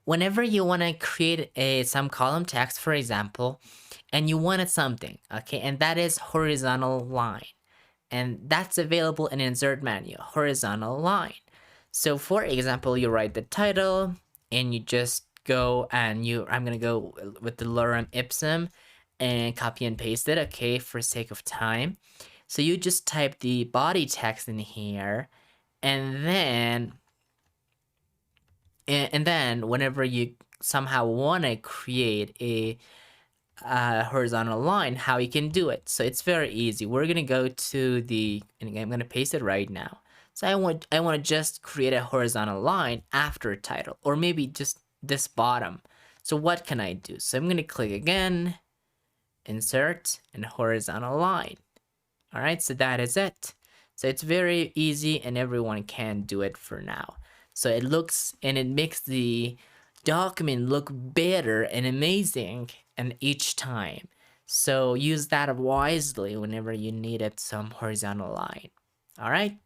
whenever you want to create some column text, for example, and you wanted something, okay, and that is horizontal line, and that's available in insert menu, horizontal line. So for example, you write the title and you just go and I'm gonna go with the lorem ipsum and copy and paste it, okay, for sake of time. So you just type the body text in here, and then whenever you somehow want to create a horizontal line, how you can do it. So it's very easy. We're gonna go to and I'm gonna paste it right now. So I want to just create a horizontal line after title, or maybe just this bottom. So what can I do? So I'm gonna click again, insert, and horizontal line. All right, so that is it. So it's very easy and everyone can do it for now. So it looks and it makes the document look better and amazing and each time. So use that wisely whenever you needed some horizontal line. All right.